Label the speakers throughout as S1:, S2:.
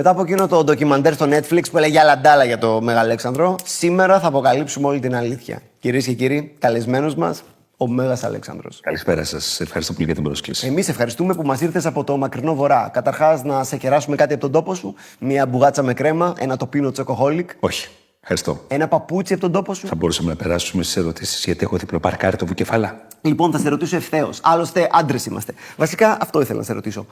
S1: Μετά από εκείνο το ντοκιμαντέρ στο Netflix που έλεγε Αλαντάλα για το Μεγαλέξανδρο, σήμερα θα αποκαλύψουμε όλη την αλήθεια. Κυρίες και κύριοι, καλεσμένος μας, ο Μέγας Αλέξανδρος.
S2: Καλησπέρα σας. Ευχαριστώ πολύ για την πρόσκληση.
S1: Εμείς ευχαριστούμε που μας ήρθες από το μακρινό βορρά. Καταρχάς, να σε κεράσουμε κάτι από τον τόπο σου. Μια μπουγάτσα με κρέμα, ένα τοπίνο τσοκοχόλικ.
S2: Όχι. Ευχαριστώ.
S1: Ένα παπούτσι από τον τόπο σου.
S2: Θα μπορούσαμε να περάσουμε στις ερωτήσεις, γιατί έχω διπλοπαρκάρει το βουκεφάλα.
S1: Λοιπόν, θα σε ρωτήσω ευθέως. Άλλωστε, άντρες είμαστε. Βασικά, αυτό ήθελα να σε ρωτήσω.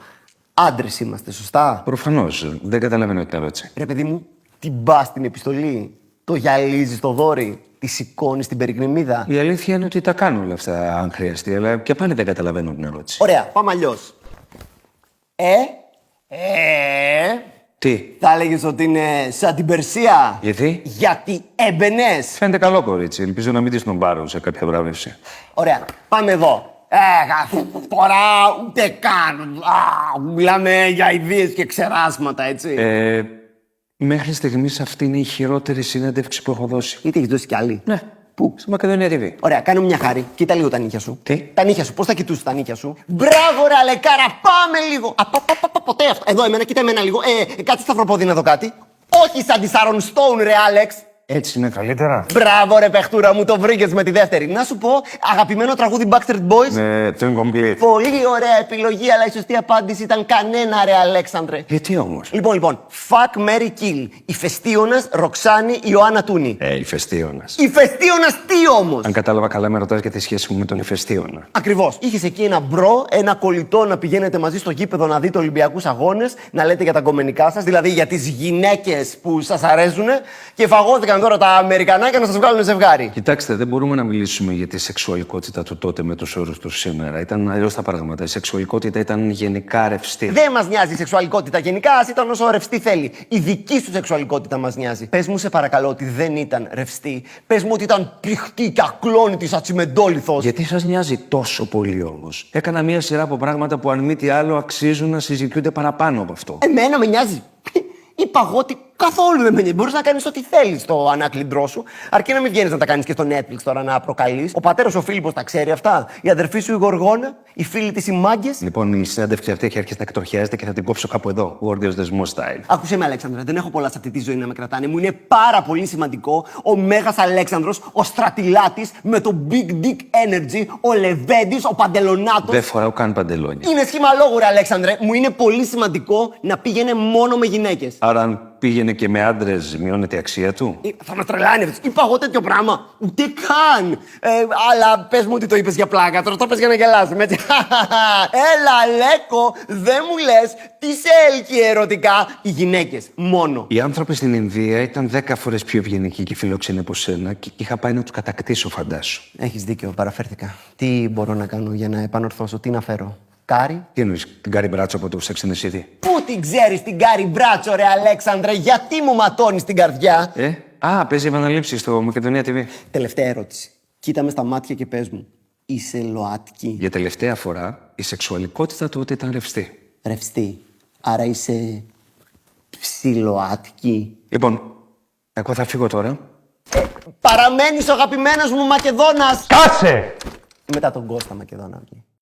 S1: Άντρες είμαστε, σωστά?
S2: Προφανώς. Δεν καταλαβαίνω την ερώτηση.
S1: Ρε παιδί μου, την πας στην επιστολή, το γυαλίζεις το δόρυ, τη σηκώνεις στην περικνημίδα.
S2: Η αλήθεια είναι ότι τα κάνω όλα αυτά, αν χρειαστεί, αλλά και πάλι δεν καταλαβαίνω την ερώτηση.
S1: Ωραία, πάμε αλλιώς.
S2: Τι,
S1: Θα έλεγες ότι είναι σαν την Περσία.
S2: γιατί?
S1: Γιατί έμπαινες.
S2: Φαίνεται καλό κορίτσι. Ελπίζω να μην τη τον πάρω σε κάποια βράβευση.
S1: Ωραία, πάμε εδώ. Τώρα ούτε καν. Μιλάμε για ιδέες και ξεράσματα, έτσι.
S2: Μέχρι στιγμής αυτή είναι η χειρότερη συνέντευξη που έχω δώσει.
S1: Γιατί έχεις δώσει κι άλλη.
S2: Ναι.
S1: Πού?
S2: Στη Μακεδονία TV.
S1: Ωραία, κάνε μου μια χάρη. Κοίτα λίγο τα νύχια σου.
S2: Τι?
S1: Τα νύχια σου, πώς θα κοιτούσες τα νύχια σου. Μπράβο, ρε Αλεκάρα, πάμε λίγο. Ποτέ αυτό. Εδώ, εμένα, κοίτα εμένα λίγο. Κάτσε σταυροπόδι να δω κάτι. Όχι σαν τη Σάρον Στόουν, ρε Άλεξ.
S2: Έτσι είναι καλύτερα.
S1: Μπράβο, ρε παιχτούρα μου, το βρήκες με τη δεύτερη. Να σου πω, αγαπημένο τραγούδι Backstreet Boys.
S2: Ναι, το incomplete.
S1: Πολύ ωραία επιλογή, αλλά η σωστή απάντηση ήταν κανένα, ρε Αλέξανδρε.
S2: Γιατί όμως?
S1: Λοιπόν. Fuck, Mary, Kill. Ηφαιστίωνας, Ροξάνη, Ιωάννα Τούνη.
S2: Ηφαιστίωνας.
S1: Ηφαιστίωνας τι όμως?
S2: Αν κατάλαβα καλά, με ρωτάς για τη σχέση μου με τον ηφαιστίωνα.
S1: Ακριβώς. Είχες εκεί ένα μπρο, ένα κολλητό να πηγαίνετε μαζί στο γήπεδο να δείτε Ολυμπιακούς αγώνες, να λέτε για τα κομμενικά σας, δηλαδή για τις γυναίκες που σας αρέσουν, και φαγώθηκαν τώρα τα Αμερικανάκια να σας βγάλουν ζευγάρι.
S2: Κοιτάξτε, δεν μπορούμε να μιλήσουμε για τη σεξουαλικότητα του τότε με τους όρους του σήμερα. Ήταν αλλιώς τα πράγματα. Η σεξουαλικότητα ήταν γενικά ρευστή.
S1: Δεν μας νοιάζει η σεξουαλικότητα γενικά, ας ήταν όσο ρευστή θέλει. Η δική σου σεξουαλικότητα μας νοιάζει. Πες μου, σε παρακαλώ, ότι δεν ήταν ρευστή. Πες μου ότι ήταν πηχτή και ακλόνητη σαν τσιμεντόλιθος.
S2: Γιατί σας νοιάζει τόσο πολύ όμως? Έκανα μία σειρά από πράγματα που αν μη τι άλλο αξίζουν να συζητιούνται παραπάνω από αυτό.
S1: Εμένα με νοιάζει. Είπα εγώ ότι καθόλου δεν με νοιάζει. Μπορείς να κάνεις ό,τι θέλεις στο ανάκλυντρό σου, αρκεί να μην βγαίνεις να τα κάνεις και στο Netflix τώρα να προκαλείς. Ο πατέρας ο Φίλιππος τα ξέρει αυτά. Η αδερφή σου η Γοργόνα, οι φίλοι της οι Μάγκες.
S2: Λοιπόν, η συνέντευξη αυτή έχει αρχίσει να εκτροχιάζεται και θα την κόψω κάπου εδώ. Γόρδιος δεσμός style.
S1: Άκουσε με, Αλέξανδρε, δεν έχω πολλά σε αυτή τη ζωή να με κρατάνε. Μου είναι πάρα πολύ σημαντικό ο Μέγας Αλέξανδρος, ο στρατιλάτης με το big dick energy, ο Λεβέντης, ο παντελονάτος.
S2: Δεν φοράω καν παντελόνια.
S1: Είναι σχήμα λόγου, ρε Αλέξανδρε. Μου είναι πολύ σημαντικό να πήγαινε μόνο με γυναίκες.
S2: Άρα, αν πήγαινε και με άντρες, μειώνεται η αξία του.
S1: Θα με τρελάνει. Είπα εγώ τέτοιο πράγμα. Ούτε καν. Αλλά πες μου ότι το είπες για πλάκα. Τώρα το πες για να γελάσουμε, έτσι. Έλα, Λέκο, δεν μου λες τι σε έλκυε ερωτικά. Οι γυναίκες, μόνο.
S2: Οι άνθρωποι στην Ινδία ήταν 10 φορές πιο ευγενικοί και φιλόξενοι από σένα και είχα πάει να τους κατακτήσω, φαντάσου.
S1: Έχεις δίκιο, παραφέρθηκα. Τι μπορώ να κάνω για να επανορθώσω, τι να φέρω? Κάρι.
S2: Τι εννοείς, την Κάρι Μπράτσο από το Sex and the City?
S1: Πού την ξέρεις την Κάρι Μπράτσο, ρε Αλέξανδρε, γιατί μου ματώνεις την καρδιά?
S2: Παίζει επαναλήψεις στο Μακεδονία TV.
S1: Τελευταία ερώτηση. Κοίτα με στα μάτια και πες μου. Είσαι ΛΟΑΤΚΙ?
S2: Για τελευταία φορά, η σεξουαλικότητα τότε ήταν ρευστή.
S1: Ρευστή. Άρα είσαι ψιλοάτκι.
S2: Λοιπόν, εγώ θα φύγω τώρα.
S1: Παραμένεις ο αγαπημένος μου Μακεδόνας.
S2: Κάτσε!
S1: Μετά τον Κώστα Μακεδόνα.